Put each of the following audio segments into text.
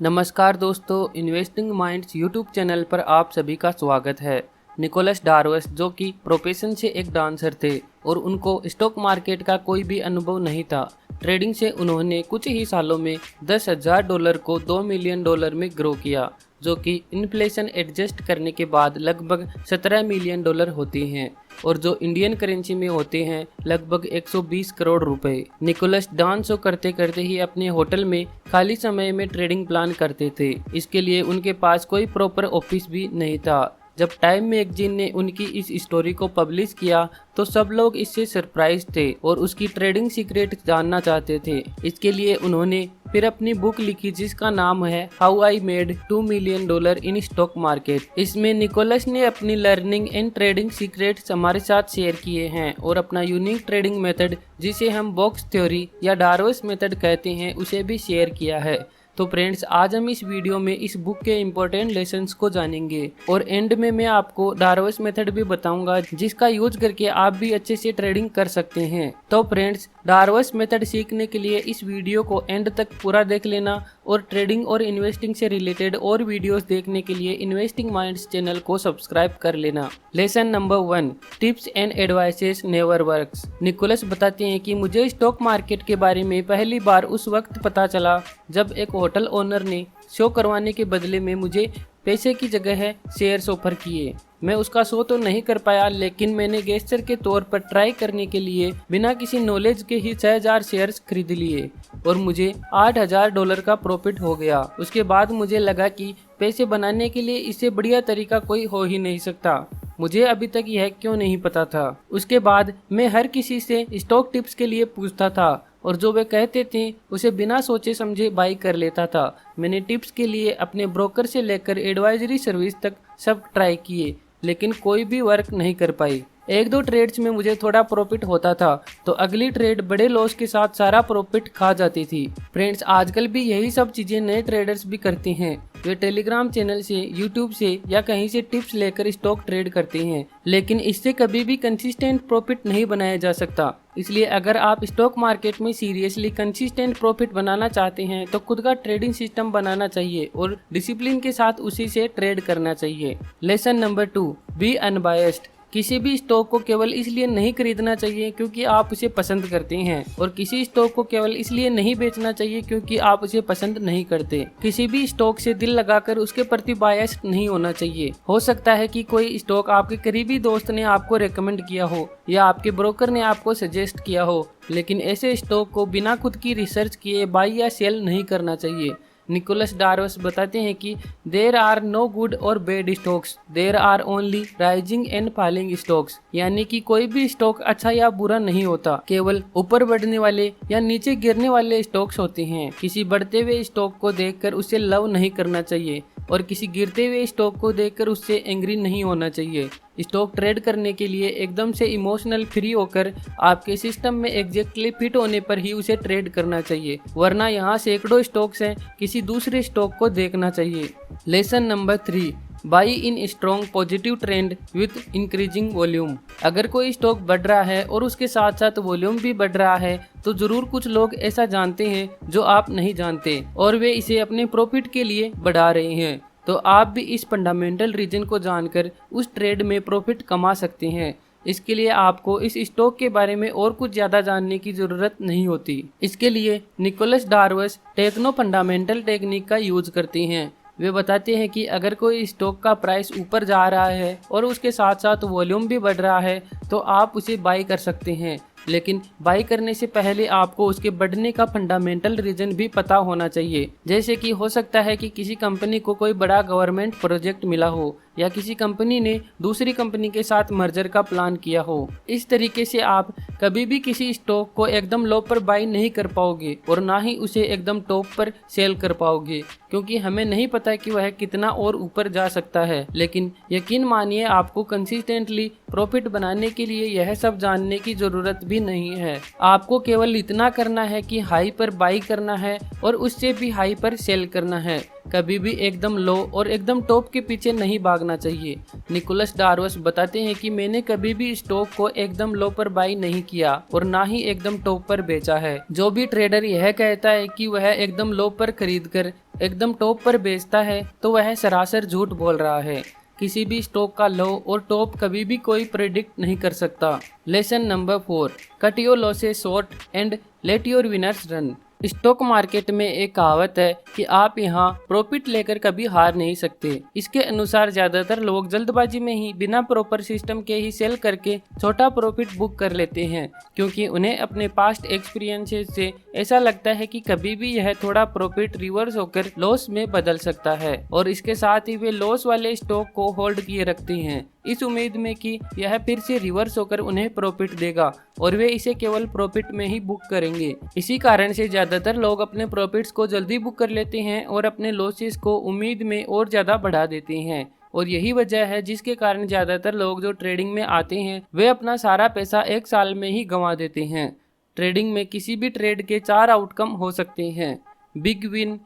नमस्कार दोस्तों, investing minds YouTube channel पर आप सभी का स्वागत है। निकोलस डार्वस जो कि प्रोफेशन से एक डांसर थे और उनको स्टॉक मार्केट का कोई भी अनुभव नहीं था। ट्रेडिंग से उन्होंने कुछ ही सालों में $10,000 को $2 मिलियन में ग्रो किया, जो कि इन्फ्लेशन एडजस्ट करने के बाद लगभग $17 मिलियन होती हैं और जो इंडियन करेंसी में होते हैं लगभग 120 करोड़ रुपए। निकोलस डांस शो करते करते ही अपने होटल में खाली समय में ट्रेडिंग प्लान करते थे। इसके लिए उनके पास कोई प्रॉपर ऑफिस भी नहीं था। जब टाइम मैगजीन ने उनकी इस स्टोरी को पब्लिश किया तो सब लोग इससे सरप्राइज थे और उसकी ट्रेडिंग सीक्रेट जानना चाहते थे। इसके लिए उन्होंने फिर अपनी बुक लिखी जिसका नाम है how I made $2 million in stock market. इसमें निकोलस ने अपनी लर्निंग एंड ट्रेडिंग सीक्रेट्स हमारे साथ शेयर किए हैं और अपना यूनिक ट्रेडिंग मेथड जिसे हम बॉक्स थ्योरी या डार्वस मेथड कहते हैं उसे भी शेयर किया है। तो फ्रेंड्स, आज हम इस वीडियो में इस बुक के इम्पोर्टेंट लेसन्स को जानेंगे और एंड में मैं आपको डार्वस मेथड भी बताऊंगा जिसका यूज करके आप भी अच्छे से ट्रेडिंग कर सकते हैं। तो फ्रेंड्स, डार्वस मेथड सीखने के लिए इस वीडियो को एंड तक पूरा देख लेना और ट्रेडिंग और इन्वेस्टिंग से रिलेटेड और वीडियोस देखने के लिए इन्वेस्टिंग माइंड्स चैनल को सब्सक्राइब कर लेना। Lesson number 1, tips and advices never works. Nicolas बताते हैं कि मुझे स्टॉक मार्केट के बारे में पहली बार उस वक्त पता चला जब एक होटल ओनर ने शो करवाने के बदले में मुझे पैसे की जगह शेयर्स ऑफर किए। मैं उसका शो तो नहीं कर पाया, लेकिन मैंने गेस्चर के तौर पर ट्राई करने के लिए बिना किसी नॉलेज के ही 6,000 शेयर्स खरीद लिए और मुझे $8,000 का प्रॉफिट हो गया। उसके बाद मुझे लगा कि पैसे बनाने के लिए इससे बढ़िया तरीका कोई हो ही नहीं सकता। मुझे अभी तक यह क्यों नहीं पता था। उसके बाद मैं हर किसी से स्टॉक टिप्स के लिए पूछता था और जो वे कहते थे उसे बिना सोचे समझे बाई कर लेता था। मैंने टिप्स के लिए अपने ब्रोकर से लेकर एडवाइजरी सर्विस तक सब ट्राई किए, लेकिन कोई भी वर्क नहीं कर पाई। 1-2 ट्रेड्स में मुझे थोड़ा प्रॉफिट होता था तो अगली ट्रेड बड़े लॉस के साथ सारा प्रॉफिट खा जाती थी। फ्रेंड्स, आजकल भी यही सब चीजें नए ट्रेडर्स भी करते हैं। वे टेलीग्राम चैनल से, यूट्यूब से या कहीं से टिप्स लेकर स्टॉक ट्रेड करते हैं, लेकिन इससे कभी भी कंसिस्टेंट प्रॉफिट नहीं बनाया जा सकता। इसलिए अगर आप स्टॉक मार्केट में सीरियसली कंसिस्टेंट प्रॉफिट बनाना चाहते हैं तो खुद का ट्रेडिंग सिस्टम बनाना चाहिए और डिसिप्लिन के साथ उसी से ट्रेड करना चाहिए। Lesson number 2, be unbiased. किसी भी स्टॉक को केवल इसलिए नहीं खरीदना चाहिए क्योंकि आप उसे पसंद करते हैं और किसी स्टॉक को केवल इसलिए नहीं बेचना चाहिए क्योंकि आप उसे पसंद नहीं करते। किसी भी स्टॉक से दिल लगाकर उसके प्रति बायस्ड नहीं होना चाहिए। हो सकता है कि कोई स्टॉक आपके करीबी दोस्त ने आपको रेकमेंड किया हो या आपके ब्रोकर ने आपको सजेस्ट किया हो, लेकिन ऐसे स्टॉक को बिना खुद की रिसर्च किए बाई या सेल नहीं करना चाहिए। निकोलस डार्वस बताते हैं कि देर आर नो गुड और bad stocks, there are only rising and falling stocks. यानी कि कोई भी स्टॉक अच्छा या बुरा नहीं होता, केवल ऊपर बढ़ने वाले या नीचे गिरने वाले स्टॉक्स होते हैं। किसी बढ़ते हुए स्टॉक को देखकर उसे लव नहीं करना चाहिए और किसी गिरते हुए स्टॉक को देखकर उससे एंग्री नहीं होना चाहिए। स्टॉक ट्रेड करने के लिए एकदम से इमोशनल फ्री होकर आपके सिस्टम में एग्जैक्टली फिट होने पर ही उसे ट्रेड करना चाहिए, वरना यहाँ सैकड़ों स्टॉक्स हैं, किसी दूसरे स्टॉक को देखना चाहिए। Lesson number 3, by in strong positive trend with increasing volume. अगर कोई स्टॉक बढ़ रहा है और उसके साथ साथ वॉल्यूम भी बढ़ रहा है तो जरूर कुछ लोग ऐसा जानते हैं जो आप नहीं जानते और वे इसे अपने प्रॉफिट के लिए बढ़ा रहे हैं। तो आप भी इस फंडामेंटल रीजन को जानकर उस ट्रेड में प्रॉफिट कमा सकते हैं। इसके लिए आपको इस स्टॉक के बारे में और कुछ ज़्यादा जानने की ज़रूरत नहीं होती। इसके लिए Nicolas Darvas techno fundamental technique का यूज करते हैं। वे बताते हैं कि अगर कोई स्टॉक का प्राइस ऊपर जा रहा है और उसके साथ साथ वॉल्यूम भी बढ़ रहा है तो आप उसे बाई कर सकते हैं, लेकिन बाई करने से पहले आपको उसके बढ़ने का फंडामेंटल रीजन भी पता होना चाहिए। जैसे कि हो सकता है कि किसी कंपनी को कोई बड़ा गवर्नमेंट प्रोजेक्ट मिला हो या किसी कंपनी ने दूसरी कंपनी के साथ मर्जर का प्लान किया हो। इस तरीके से आप कभी भी किसी स्टॉक को एकदम लो पर बाई नहीं कर पाओगे और ना ही उसे एकदम टॉप पर सेल कर पाओगे, क्योंकि हमें नहीं पता कि वह कितना और ऊपर जा सकता है। लेकिन यकीन मानिए, आपको कंसिस्टेंटली प्रॉफिट बनाने के लिए यह सब जानने की जरूरत भी नहीं है। आपको केवल इतना करना है कि हाई पर बाई करना है और उससे भी हाई पर सेल करना है। कभी भी एकदम लो और एकदम टॉप के पीछे नहीं भागना भागना चाहिए। निकोलस डार्वस बताते हैं कि मैंने कभी भी स्टॉक को एकदम लो पर बाई नहीं किया और ना ही एकदम टॉप पर बेचा है। जो भी ट्रेडर यह कहता है कि वह एकदम लो पर खरीद कर एकदम टॉप पर बेचता है तो वह सरासर झूठ बोल रहा है। किसी भी स्टॉक का लो और टॉप कभी भी कोई प्रेडिक्ट नहीं कर सकता। Lesson number 4, cut your losses short and let your winners run. Stock market में एक कहावत है कि आप यहाँ प्रॉफिट लेकर कभी हार नहीं सकते। इसके अनुसार ज्यादातर लोग जल्दबाजी में ही बिना प्रॉपर सिस्टम के ही सेल करके छोटा प्रॉफिट बुक कर लेते हैं, क्योंकि उन्हें अपने पास्ट एक्सपीरियंसेस से ऐसा लगता है कि कभी भी यह थोड़ा प्रॉफिट रिवर्स होकर लॉस में बदल सकता है और इसके साथ ही वे लॉस वाले स्टॉक को होल्ड किए रखते हैं इस उम्मीद में कि यह फिर से रिवर्स होकर उन्हें प्रॉफिट देगा और वे इसे केवल प्रॉफिट में ही बुक करेंगे। इसी कारण से ज्यादातर लोग अपने प्रॉफिट्स को जल्दी बुक कर लेते हैं और अपने लॉसेस को उम्मीद में और ज्यादा बढ़ा देते हैं और यही वजह है जिसके कारण ज्यादातर लोग जो ट्रेडिंग में आते हैं वे अपना सारा पैसा एक साल में ही गंवा देते हैं। ट्रेडिंग में किसी भी ट्रेड के 4 आउटकम हो सकते हैं: बिग विन,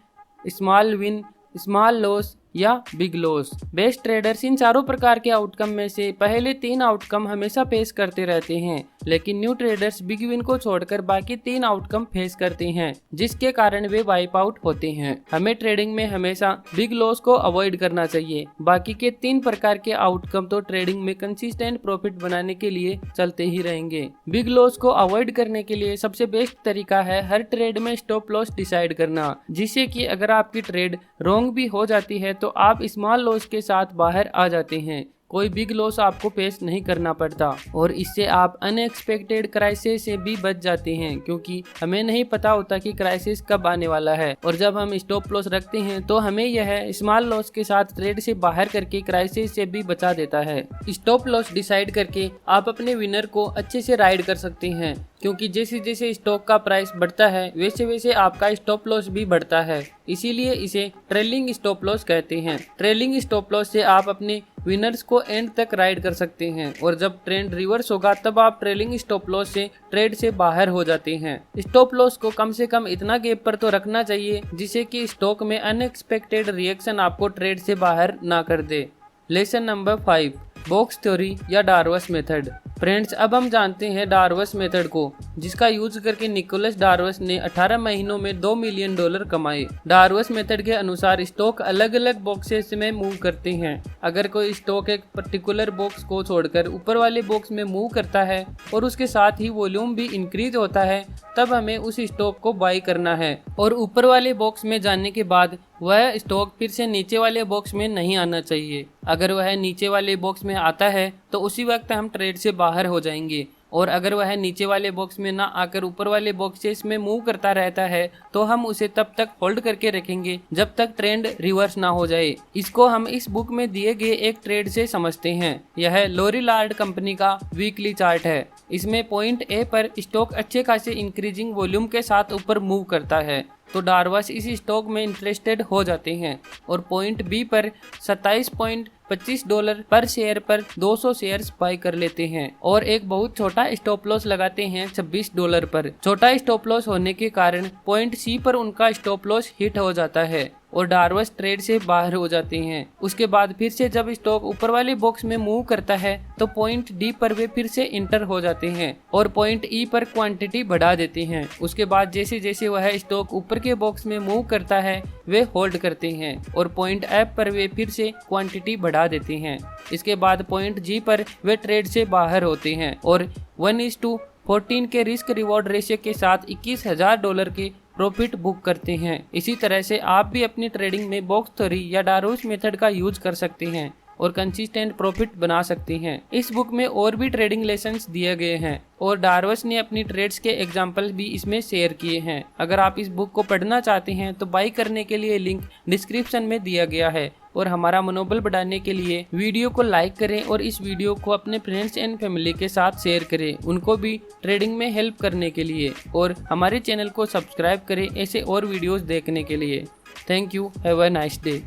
स्मॉल लॉस या बिग लॉस। बेस्ट ट्रेडर्स इन चारों प्रकार के आउटकम में से पहले 3 आउटकम हमेशा फेस करते रहते हैं, लेकिन न्यू ट्रेडर्स बिग विन को छोड़कर बाकी 3 आउटकम फेस करते हैं, जिसके कारण वे वाइप आउट होते हैं। हमें ट्रेडिंग में हमेशा बिग लॉस को अवॉइड करना चाहिए। बाकी के 3 प्रकार के आउटकम तो ट्रेडिंग में कंसिस्टेंट प्रॉफिट बनाने के लिए चलते ही रहेंगे। बिग लॉस को अवॉइड करने के लिए सबसे बेस्ट तरीका है हर ट्रेड में स्टॉप लॉस डिसाइड करना, जिससे कि अगर आपकी ट्रेड रॉन्ग भी हो जाती है तो आप स्मॉल लॉस के साथ बाहर आ जाते हैं। कोई बिग लॉस आपको फेस नहीं करना पड़ता और इससे आप अनएक्सपेक्टेड क्राइसिस से भी बच जाते हैं, क्योंकि हमें नहीं पता होता कि क्राइसिस कब आने वाला है और जब हम स्टॉप लॉस रखते हैं तो हमें यह स्मॉल लॉस के साथ ट्रेड से बाहर करके क्राइसिस से भी बचा देता है। स्टॉप लॉस डिसाइड करके आप अपने विनर को अच्छे से राइड कर सकते हैं, क्योंकि जैसे जैसे स्टॉक का प्राइस बढ़ता है वैसे वैसे आपका स्टॉप लॉस भी बढ़ता है, इसीलिए इसे ट्रेलिंग स्टॉप लॉस कहते हैं। ट्रेलिंग स्टॉप लॉस से आप अपने विनर्स को एंड तक राइड कर सकते हैं और जब ट्रेंड रिवर्स होगा तब आप ट्रेलिंग स्टॉप लॉस से ट्रेड से बाहर हो जाते हैं। स्टॉप लॉस को कम से कम इतना गैप पर तो रखना चाहिए जिससे कि स्टॉक में अनएक्सपेक्टेड रिएक्शन आपको ट्रेड से बाहर ना कर दे। लेसन नंबर 5, बॉक्स थ्योरी या डार्वस मेथड। फ्रेंड्स, अब हम जानते हैं डार्वस मेथड को, जिसका यूज करके निकोलस डार्वस ने 18 महीनों में $2 मिलियन कमाए। डार्वस मेथड के अनुसार स्टॉक अलग अलग बॉक्सेस में मूव करते हैं। अगर कोई स्टॉक एक पर्टिकुलर बॉक्स को छोड़कर ऊपर वाले बॉक्स में मूव करता है और उसके साथ ही वॉल्यूम भी इंक्रीज होता है, तब हमें उस स्टॉक को बाई करना है और ऊपर वाले बॉक्स में जाने के बाद वह स्टॉक फिर से नीचे वाले बॉक्स में नहीं आना चाहिए। अगर वह नीचे वाले बॉक्स में आता है तो उसी वक्त हम ट्रेड से बाहर हो जाएंगे और अगर वह नीचे वाले बॉक्स में ना आकर ऊपर वाले बॉक्सेस में मूव करता रहता है तो हम उसे तब तक होल्ड करके रखेंगे जब तक ट्रेंड रिवर्स ना हो जाए। इसको हम इस बुक में दिए गए एक ट्रेड से समझते हैं। यह लॉरिलार्ड कंपनी का वीकली चार्ट है। इसमें पॉइंट ए पर स्टॉक अच्छे खासे इंक्रीजिंग वॉल्यूम के साथ ऊपर मूव करता है तो डार्वस इस स्टॉक में इंटरेस्टेड हो जाते हैं और पॉइंट बी पर $27.25 पर शेयर पर 200 शेयर्स बाई कर लेते हैं और एक बहुत छोटा स्टॉप लॉस लगाते हैं $26 पर। छोटा स्टॉप लॉस होने के कारण पॉइंट सी पर उनका स्टॉप लॉस हिट हो जाता है और डार्वस ट्रेड से बाहर हो जाते हैं। उसके बाद फिर से जब स्टॉक ऊपर वाले बॉक्स में मूव करता है तो पॉइंट डी पर वे फिर से इंटर हो जाते हैं और पॉइंट ई पर क्वांटिटी बढ़ा देते हैं। उसके बाद जैसे जैसे वह स्टॉक ऊपर के बॉक्स में मूव करता है वे होल्ड करते हैं और पॉइंट एफ पर वे फिर से क्वांटिटी बढ़ा देते हैं। इसके बाद पॉइंट जी पर वे ट्रेड से बाहर होते हैं और 1:14 के रिस्क रिवॉर्ड रेशियो के साथ $21,000 के प्रॉफिट बुक करते हैं। इसी तरह से आप भी अपनी ट्रेडिंग में बॉक्स थ्योरी या डार्वस मेथड का यूज कर सकते हैं और कंसिस्टेंट प्रॉफिट बना सकते हैं। इस बुक में और भी ट्रेडिंग लेसन्स दिए गए हैं और डार्वस ने अपनी ट्रेड्स के एग्जाम्पल भी इसमें शेयर किए हैं। अगर आप इस बुक को पढ़ना चाहते हैं तो बाई करने के लिए लिंक डिस्क्रिप्शन में दिया गया है और हमारा मनोबल बढ़ाने के लिए वीडियो को लाइक करें और इस वीडियो को अपने फ्रेंड्स एंड फैमिली के साथ शेयर करें, उनको भी ट्रेडिंग में हेल्प करने के लिए, और हमारे चैनल को सब्सक्राइब करें ऐसे और वीडियोस देखने के लिए। Thank you, have a nice day.